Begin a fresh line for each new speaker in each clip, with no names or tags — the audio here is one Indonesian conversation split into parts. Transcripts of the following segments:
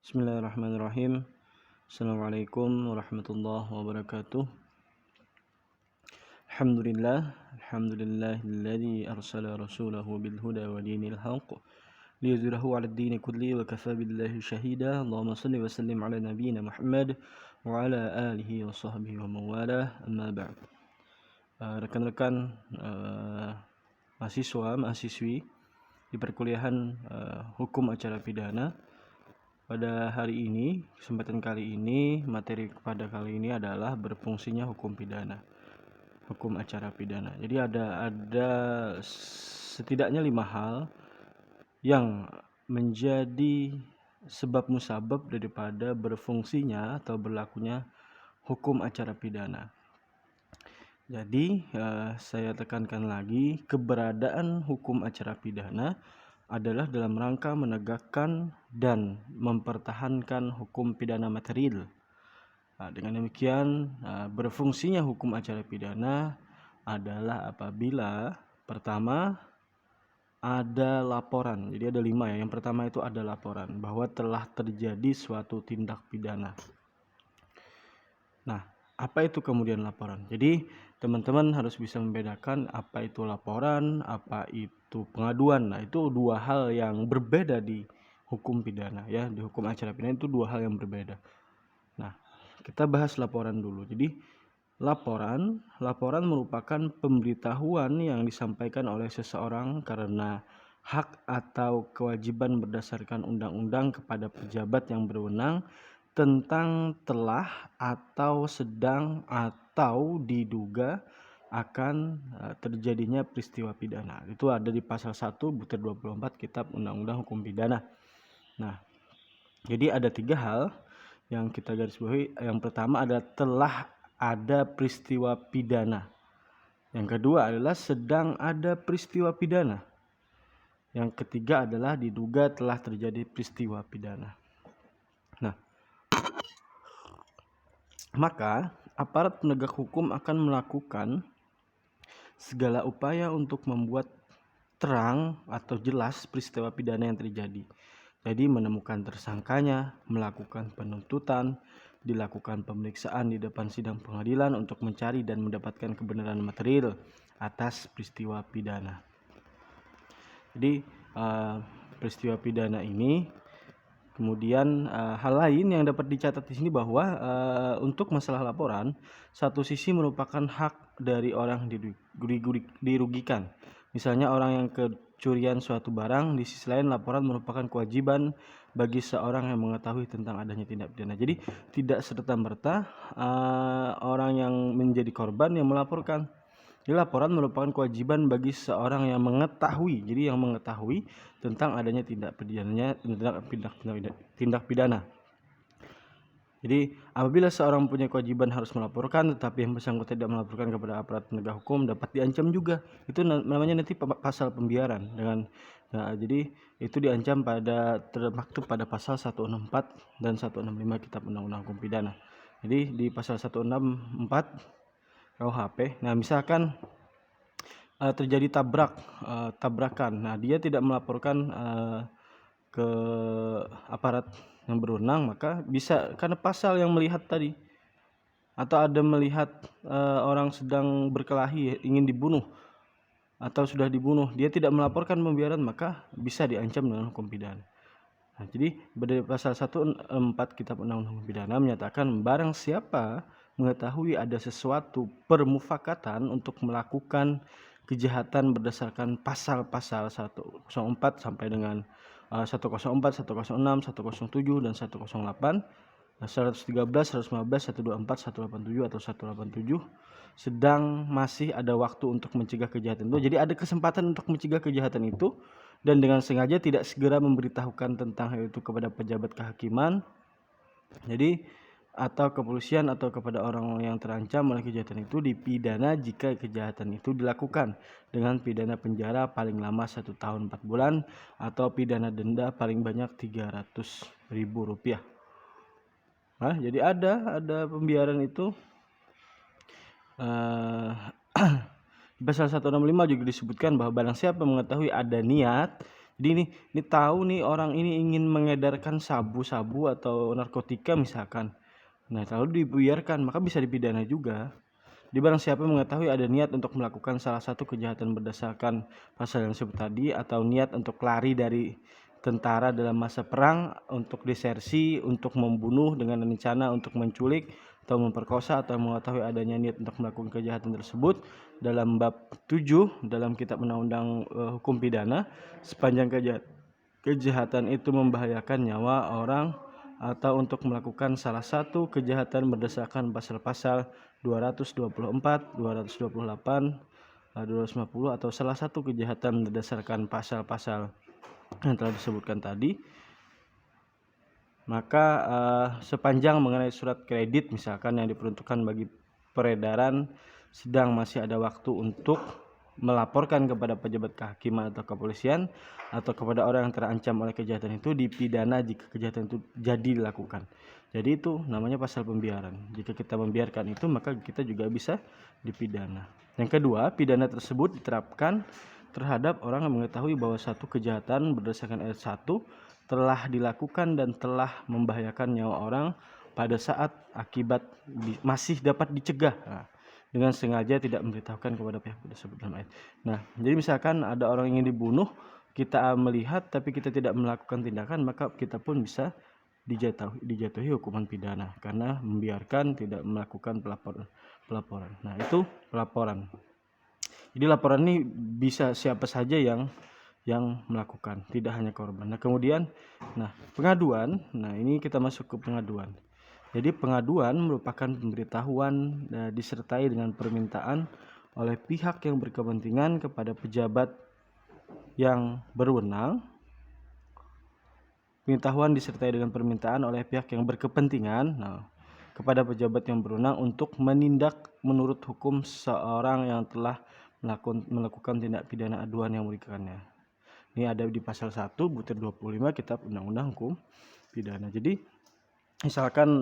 Bismillahirrahmanirrahim. Assalamualaikum warahmatullahi wabarakatuh. Alhamdulillahilladzi arsala rasulahu bil huda wa dinil haqq liyuzhirahu 'alad dini kulli wa kafa billahi syahida. Allahumma shalli wa sallim ala nabiyyina Muhammad wa ala alihi wa sahbihi wa mawalah. Amma ba'd. Rekan-rekan mahasiswi di perkuliahan Hukum Acara Pidana. Pada hari ini, kesempatan kali ini, materi pada kali ini adalah berfungsinya hukum pidana, hukum acara pidana. Jadi ada setidaknya 5 hal yang menjadi sebab musabab daripada berfungsinya atau berlakunya hukum acara pidana. Jadi saya tekankan lagi, keberadaan hukum acara pidana adalah dalam rangka menegakkan dan mempertahankan hukum pidana material. Dengan demikian, berfungsinya hukum acara pidana adalah apabila pertama ada laporan. Jadi ada 5 ya. Yang pertama itu ada laporan bahwa telah terjadi suatu tindak pidana. Nah, apa itu kemudian laporan? Jadi teman-teman harus bisa membedakan apa itu laporan, apa itu pengaduan. Nah, itu 2 hal yang berbeda di hukum pidana ya. Di hukum acara pidana itu 2 hal yang berbeda. Nah, kita bahas laporan dulu. Jadi laporan merupakan pemberitahuan yang disampaikan oleh seseorang karena hak atau kewajiban berdasarkan undang-undang kepada pejabat yang berwenang tentang telah atau sedang atau diduga akan terjadinya peristiwa pidana. Itu ada di pasal 1 butir 24 Kitab Undang-Undang Hukum Pidana. Nah, jadi ada 3 hal yang kita garis bawahi. Yang pertama adalah telah ada peristiwa pidana. Yang kedua adalah sedang ada peristiwa pidana. Yang ketiga adalah diduga telah terjadi peristiwa pidana. Nah, maka aparat penegak hukum akan melakukan segala upaya untuk membuat terang atau jelas peristiwa pidana yang terjadi. Jadi menemukan tersangkanya, melakukan penuntutan, dilakukan pemeriksaan di depan sidang pengadilan untuk mencari dan mendapatkan kebenaran material atas peristiwa pidana. Jadi peristiwa pidana ini kemudian hal lain yang dapat dicatat di sini bahwa untuk masalah laporan, satu sisi merupakan hak dari orang dirugikan. Misalnya orang yang kecurian suatu barang, di sisi lain laporan merupakan kewajiban bagi seorang yang mengetahui tentang adanya tindak pidana. Jadi tidak serta-merta orang yang menjadi korban yang melaporkan. Jadi laporan merupakan kewajiban bagi seorang yang mengetahui. Jadi yang mengetahui tentang adanya tindak pidana. Jadi apabila seorang punya kewajiban harus melaporkan, tetapi yang bersangkutan tidak melaporkan kepada aparat penegak hukum, dapat diancam juga. Itu namanya nanti pasal pembiaran. Jadi itu diancam termaktub pada pasal 164 dan 165 Kitab Undang-Undang Hukum Pidana. Jadi di pasal 164 KUHP. Nah, misalkan terjadi tabrakan. Nah, dia tidak melaporkan ke aparat yang berwenang, maka bisa karena pasal yang melihat tadi, atau ada melihat orang sedang berkelahi ingin dibunuh atau sudah dibunuh, dia tidak melaporkan pembiaran, maka bisa diancam dengan hukum pidana. Nah, jadi dari pasal 164 Kitab Undang-Undang Hukum Pidana menyatakan barang siapa mengetahui ada sesuatu permufakatan untuk melakukan kejahatan berdasarkan pasal-pasal 104 sampai dengan 104, 106, 107 dan 108, 113, 115, 124, 187 atau 187 sedang masih ada waktu untuk mencegah kejahatan itu. Jadi ada kesempatan untuk mencegah kejahatan itu dan dengan sengaja tidak segera memberitahukan tentang hal itu kepada pejabat kehakiman. Jadi atau kepolisian atau kepada orang yang terancam oleh kejahatan itu dipidana jika kejahatan itu dilakukan dengan pidana penjara paling lama 1 tahun 4 bulan atau pidana denda paling banyak Rp300.000. Nah, jadi ada pembiaran itu. Di pasal 165 juga disebutkan bahwa barang siapa mengetahui ada niat. Jadi ini tahu nih orang ini ingin mengedarkan sabu-sabu atau narkotika misalkan. Nah, lalu dibiarkan, maka bisa dipidana juga. Di barang siapa mengetahui ada niat untuk melakukan salah satu kejahatan berdasarkan pasal yang disebut tadi, atau niat untuk lari dari tentara dalam masa perang, untuk desersi, untuk membunuh dengan rencana untuk menculik atau memperkosa, atau mengetahui adanya niat untuk melakukan kejahatan tersebut, dalam bab 7 dalam kitab undang-undang hukum pidana, sepanjang kejahatan itu membahayakan nyawa orang atau untuk melakukan salah satu kejahatan berdasarkan pasal-pasal 224, 228, 250 atau salah satu kejahatan berdasarkan pasal-pasal yang telah disebutkan tadi, maka sepanjang mengenai surat kredit misalkan yang diperuntukkan bagi peredaran, sedang masih ada waktu untuk melaporkan kepada pejabat kehakiman atau kepolisian atau kepada orang yang terancam oleh kejahatan itu, dipidana jika kejahatan itu jadi dilakukan. Jadi itu namanya pasal pembiaran. Jika kita membiarkan itu, maka kita juga bisa dipidana. Yang kedua, pidana tersebut diterapkan terhadap orang yang mengetahui bahwa satu kejahatan berdasarkan ayat 1 telah dilakukan dan telah membahayakan nyawa orang pada saat akibat masih dapat dicegah. Dengan sengaja tidak memberitahukan kepada pihak tersebut dalam ayat. Nah, jadi misalkan ada orang ingin dibunuh, kita melihat tapi kita tidak melakukan tindakan, maka kita pun bisa dijatuhi hukuman pidana karena membiarkan tidak melakukan pelaporan. Nah, itu pelaporan. Jadi laporan ini bisa siapa saja yang melakukan, tidak hanya korban. Nah, kemudian pengaduan. Nah, ini kita masuk ke pengaduan. Jadi pengaduan merupakan pemberitahuan disertai dengan permintaan oleh pihak yang berkepentingan kepada pejabat yang berwenang. Pengetahuan disertai dengan permintaan oleh pihak yang berkepentingan kepada pejabat yang berwenang untuk menindak menurut hukum seorang yang telah melakukan tindak pidana aduan yang merugikannya. Ini ada di pasal 1 butir 25 Kitab Undang-Undang Hukum Pidana. Jadi misalkan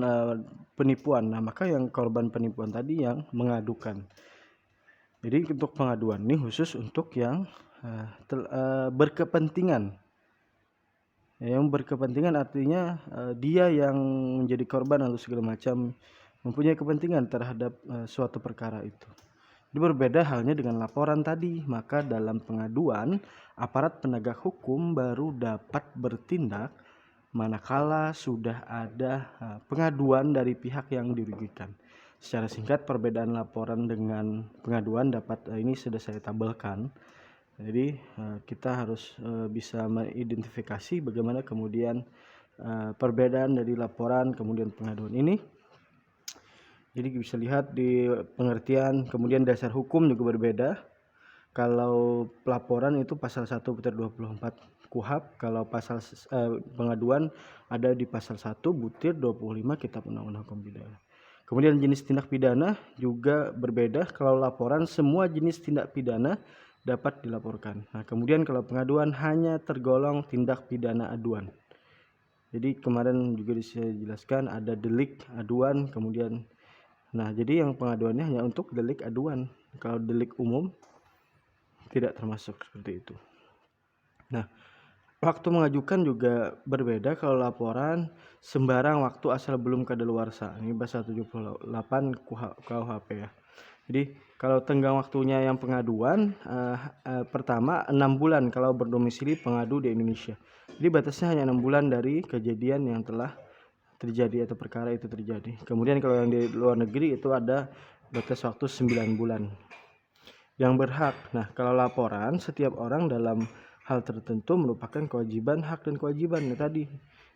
penipuan, maka yang korban penipuan tadi yang mengadukan. Jadi untuk pengaduan ini khusus untuk yang berkepentingan. Yang berkepentingan artinya dia yang menjadi korban atau segala macam mempunyai kepentingan terhadap suatu perkara itu. Ini berbeda halnya dengan laporan tadi. Maka dalam pengaduan, aparat penegak hukum baru dapat bertindak manakala sudah ada pengaduan dari pihak yang dirugikan. Secara singkat, perbedaan laporan dengan pengaduan ini sudah saya tabelkan. Jadi kita harus bisa mengidentifikasi bagaimana kemudian perbedaan dari laporan kemudian pengaduan ini. Jadi bisa lihat di pengertian, kemudian dasar hukum juga berbeda. Kalau pelaporan itu pasal 1 butir 24 KUHP, kalau pasal pengaduan ada di pasal 1 butir 25 Kitab Undang-Undang Hukum Pidana. Kemudian jenis tindak pidana juga berbeda. Kalau laporan, semua jenis tindak pidana dapat dilaporkan. Nah, kemudian kalau pengaduan hanya tergolong tindak pidana aduan. Jadi kemarin juga dijelaskan ada delik aduan, kemudian jadi yang pengaduannya hanya untuk delik aduan. Kalau delik umum tidak termasuk seperti itu. Nah, waktu mengajukan juga berbeda. Kalau laporan sembarang waktu asal belum kadaluarsa. Ini pasal 78 KUHP ya. Jadi kalau tenggang waktunya yang pengaduan pertama 6 bulan kalau berdomisili pengadu di Indonesia. Jadi batasnya hanya 6 bulan dari kejadian yang telah terjadi atau perkara itu terjadi. Kemudian kalau yang di luar negeri itu ada batas waktu 9 bulan yang berhak. Nah, kalau laporan, setiap orang dalam hal tertentu merupakan kewajiban, hak dan kewajiban. Tadi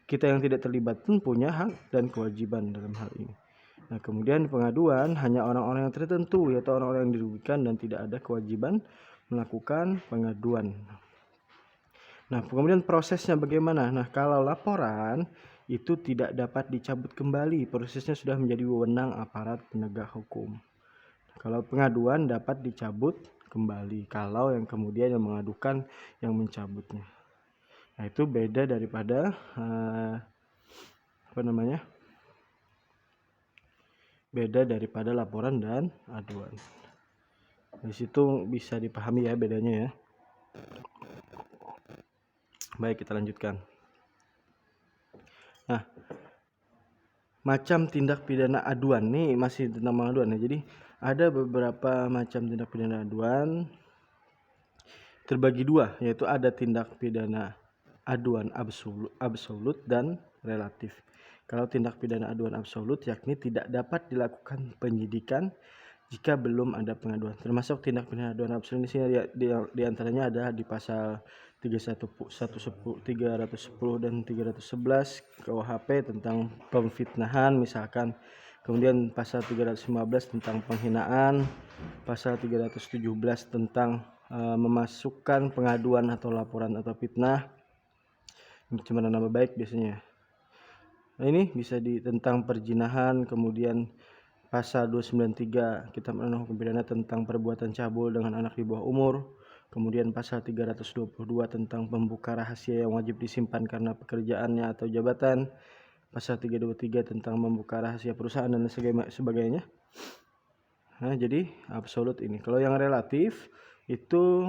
kita yang tidak terlibat pun punya hak dan kewajiban dalam hal ini. Nah, kemudian pengaduan hanya orang-orang yang tertentu, yaitu orang-orang yang dirugikan dan tidak ada kewajiban melakukan pengaduan. Nah, kemudian prosesnya bagaimana? Nah, kalau laporan itu tidak dapat dicabut kembali, prosesnya sudah menjadi wewenang aparat penegak hukum. Kalau pengaduan dapat dicabut kembali kalau yang kemudian yang mengadukan yang mencabutnya. Nah, itu beda daripada beda daripada laporan dan aduan. Di situ bisa dipahami ya bedanya ya. Baik, kita lanjutkan. Nah, macam tindak pidana aduan nih masih tentang pengaduan ya. Jadi ada beberapa macam tindak pidana aduan, terbagi dua, yaitu ada tindak pidana aduan absolut dan relatif. Kalau tindak pidana aduan absolut yakni tidak dapat dilakukan penyidikan jika belum ada pengaduan. Termasuk tindak pidana aduan absolut di sini di antaranya ada di pasal 310 dan 311 KUHP tentang pemfitnahan misalkan. Kemudian pasal 315 tentang penghinaan, pasal 317 tentang memasukkan pengaduan atau laporan atau fitnah, pencemaran nama baik biasanya. Nah, ini bisa tentang perzinahan, kemudian pasal 293 Kitab Undang-Undang Hukum Pidana tentang perbuatan cabul dengan anak di bawah umur. Kemudian pasal 322 tentang pembuka rahasia yang wajib disimpan karena pekerjaannya atau jabatan. Pasal 323 tentang membuka rahasia perusahaan dan sebagainya. Nah, jadi absolut ini. Kalau yang relatif itu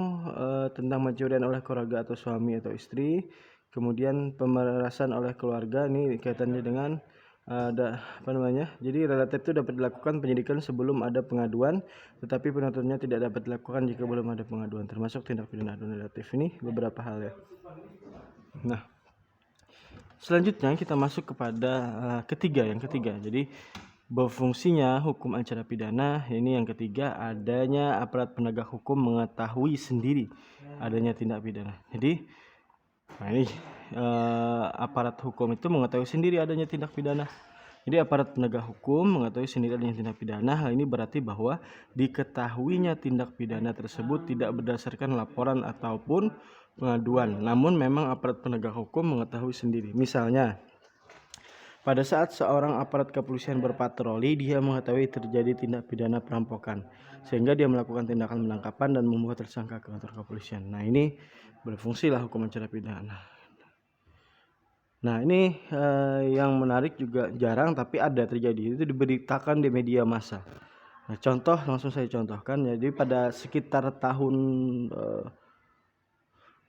tentang pencurian oleh keluarga atau suami atau istri, kemudian pemerasan oleh keluarga, ini kaitannya dengan jadi relatif itu dapat dilakukan penyidikan sebelum ada pengaduan, tetapi penuntutannya tidak dapat dilakukan jika belum ada pengaduan, termasuk tindak pidana aduan relatif. Ini beberapa hal ya. Nah, selanjutnya kita masuk kepada yang ketiga. Jadi berfungsinya hukum acara pidana, ini yang ketiga, adanya aparat penegak hukum mengetahui sendiri adanya tindak pidana. Jadi aparat hukum itu mengetahui sendiri adanya tindak pidana. Jadi aparat penegak hukum mengetahui sendiri adanya tindak pidana. Hal ini berarti bahwa diketahuinya tindak pidana tersebut tidak berdasarkan laporan ataupun pengaduan, namun memang aparat penegak hukum mengetahui sendiri. Misalnya, pada saat seorang aparat kepolisian berpatroli, dia mengetahui terjadi tindak pidana perampokan, sehingga dia melakukan tindakan penangkapan dan membawa tersangka ke kantor kepolisian. Nah, ini berfungsilah hukum acara pidana. Nah, ini yang menarik juga jarang tapi ada terjadi, itu diberitakan di media massa. Nah, contoh langsung saya contohkan. Jadi pada sekitar tahun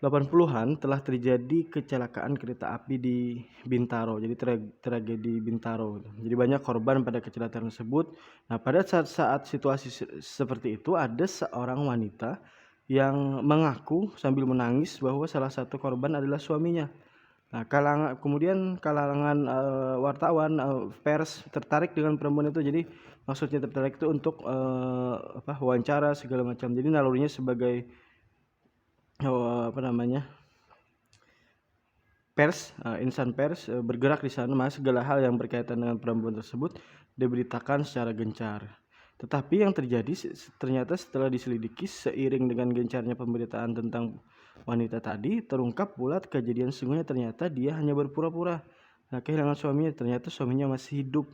80-an telah terjadi kecelakaan kereta api di Bintaro. Jadi tragedi Bintaro. Jadi banyak korban pada kecelakaan tersebut. Nah, pada saat situasi seperti itu ada seorang wanita yang mengaku sambil menangis bahwa salah satu korban adalah suaminya. Nah, kemudian kalangan wartawan, pers tertarik dengan perempuan itu. Jadi maksudnya tertarik itu untuk wawancara segala macam. Jadi nalurinya sebagai pers, insan pers, bergerak di sana, maka segala hal yang berkaitan dengan perempuan tersebut diberitakan secara gencar. Tetapi yang terjadi ternyata setelah diselidiki, seiring dengan gencarnya pemberitaan tentang wanita tadi, terungkap pula kejadian sesungguhnya ternyata dia hanya berpura-pura. Nah, kehilangan suaminya, ternyata suaminya masih hidup.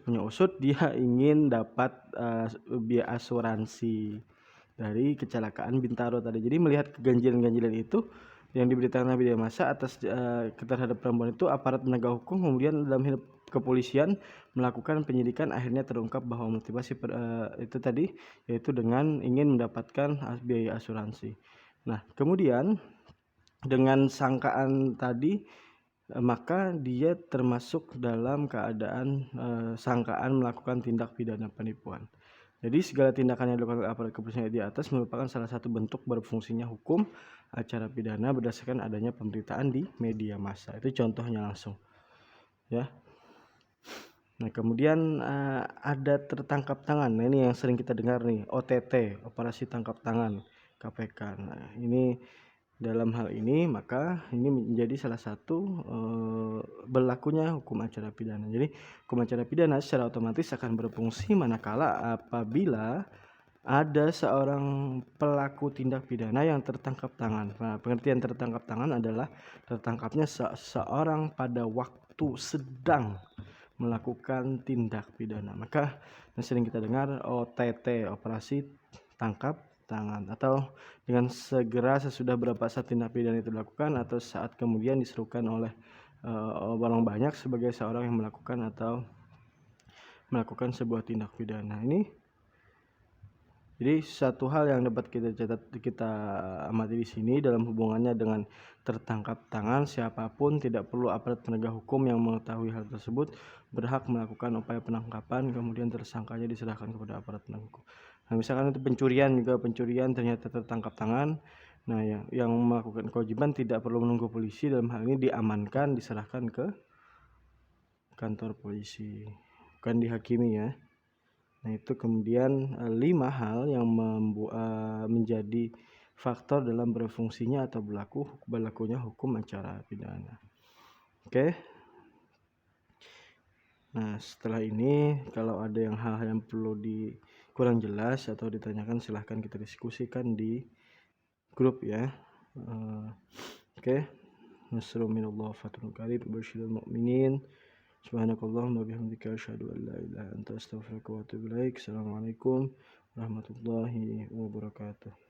Punya usut, dia ingin dapat biaya asuransi dari kecelakaan Bintaro tadi. Jadi melihat keganjilan-ganjilan itu yang diberitakan media massa atas terhadap perempuan itu, aparat penegak hukum kemudian dalam hidup kepolisian melakukan penyidikan, akhirnya terungkap bahwa motivasi itu tadi yaitu dengan ingin mendapatkan biaya asuransi. Nah, kemudian dengan sangkaan tadi maka dia termasuk dalam keadaan sangkaan melakukan tindak pidana penipuan. Jadi segala tindakan yang dilakukan aparat kepolisian di atas merupakan salah satu bentuk berfungsinya hukum acara pidana berdasarkan adanya pemberitaan di media massa. Itu contohnya langsung. Ya. Nah, kemudian ada tertangkap tangan. Nah, ini yang sering kita dengar nih, OTT, operasi tangkap tangan KPK. Nah, ini dalam hal ini maka ini menjadi salah satu berlakunya hukum acara pidana. Jadi hukum acara pidana secara otomatis akan berfungsi manakala apabila ada seorang pelaku tindak pidana yang tertangkap tangan. Nah, pengertian tertangkap tangan adalah tertangkapnya seseorang pada waktu sedang melakukan tindak pidana. Maka yang sering kita dengar OTT, operasi tangkap tangan, atau dengan segera sesudah berapa saat tindak pidana itu dilakukan atau saat kemudian diserukan oleh orang banyak sebagai seorang yang melakukan atau melakukan sebuah tindak pidana. Ini Jadi satu hal yang dapat kita amati di sini dalam hubungannya dengan tertangkap tangan, siapapun tidak perlu aparat penegak hukum yang mengetahui hal tersebut berhak melakukan upaya penangkapan, kemudian tersangkanya diserahkan kepada aparat penegak hukum. Nah, misalkan itu pencurian ternyata tertangkap tangan. Nah, yang melakukan kewajiban tidak perlu menunggu polisi, dalam hal ini diamankan, diserahkan ke kantor polisi, bukan dihakimi ya. Nah, itu kemudian 5 hal yang menjadi faktor dalam berfungsinya atau berlakunya hukum acara pidana. Oke. Nah, setelah ini kalau ada hal yang perlu kurang jelas atau ditanyakan, silahkan kita diskusikan di grup ya. Oke. Nasrun minallah fathun qarib basyiril mu'minin. Subhanakallahumma bihamdika asyhadu an la ilaha illa anta astaghfiruka wa atubu ilaik. Assalamualaikum warahmatullahi wabarakatuh.